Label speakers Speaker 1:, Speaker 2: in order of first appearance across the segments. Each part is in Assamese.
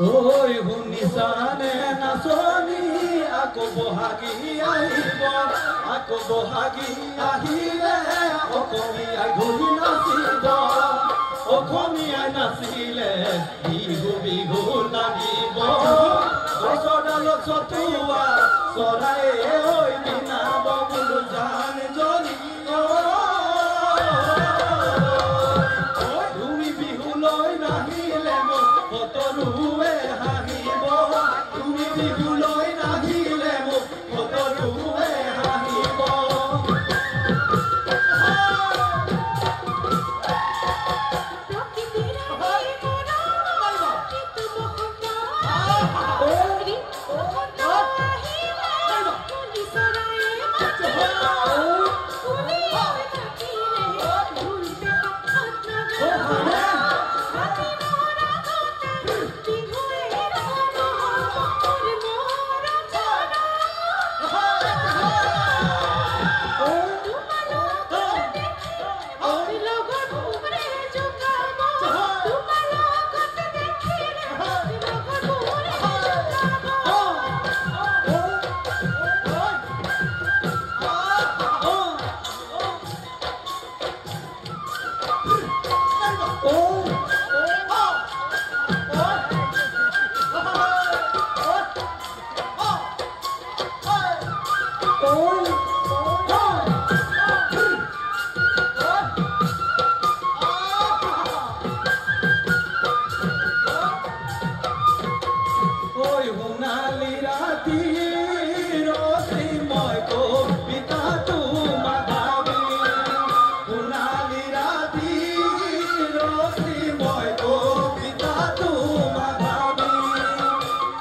Speaker 1: ঐ শুনিছানে নাচনি আকৌ বহাগী আহিব আকৌ বহাগী আহিলে অসমীয়াই ঘূৰি নাচিব অসমীয়াই নাচিলে বিহু বিহু লাগিব গছডালত চতুৱা চৰায়ে ঐ বিনাব বোলো জান জনি তুমি বিহু লৈ নাহিলে মোক কতৰুৱে হাঁহিব তুমি বিহু লৈ নাহিলে মোক কতৰুৱে হাঁহিব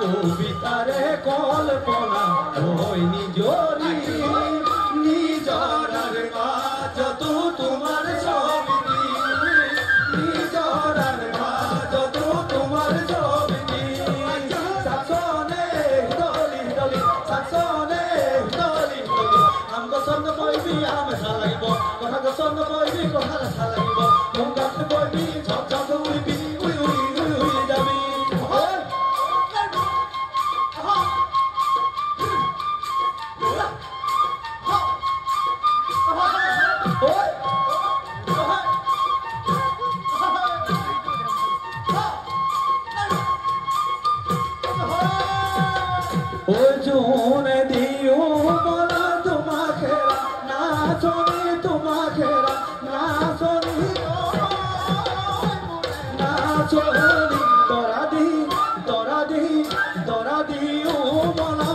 Speaker 1: কবিতাৰে কল্পনা হৈ নিজৰি নিজৰাৰ মাজতো তোমাৰ ছবি নিজৰাৰ মাজতো তোমাৰ ছবি চাচনে দলি দলি চাচনে দলি দলি আম গছৰ নপৰিবি আম এঠা লাগিব কথা গছৰ নপৰিবি কথা এঠা লাগিব মোৰ গাত নপৰিবি ঝক ঝক উৰিবি উৰি উৰি উৰি উৰি যাবি জোনে দিও বলা তোমাকে নাচনি তোমাকে নাচনি নাচনি দৰা দিও বলা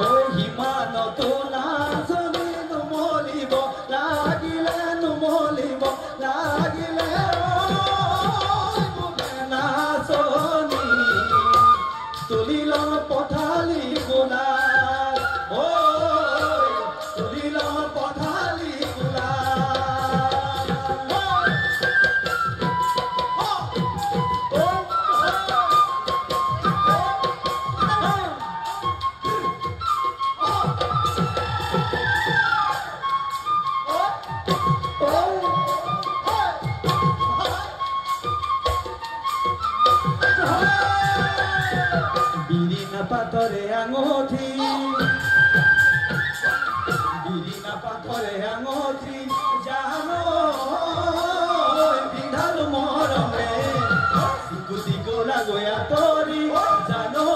Speaker 1: ওই হিমানতো নাচনি নুমলিব লাগিলে নুমলিব লাগিলে নাচনি তুলিল পথালি গোলাপ তুলিল পথালি বিরিনা পাথরে আঙঠি বিরিনা পাথরে আঙঠি জানো বিধাল মরমে গুটি গোলা গয়া তরি জানো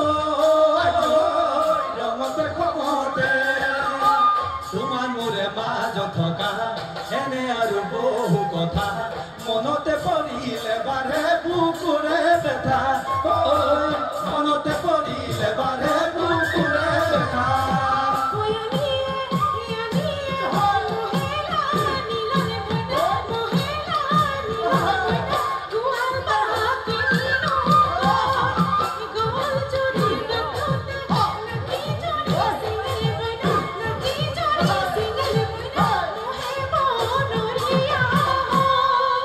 Speaker 1: রঙতে খমতে তোমার মোরে মাঝ থকা এনে আৰু বহু কথা মনতে পৰিলে বাৰে বুকুৰে ব্যথা মনতে পৰিলে বাৰে বুকুৰে ব্যথা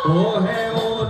Speaker 1: Oh, hey.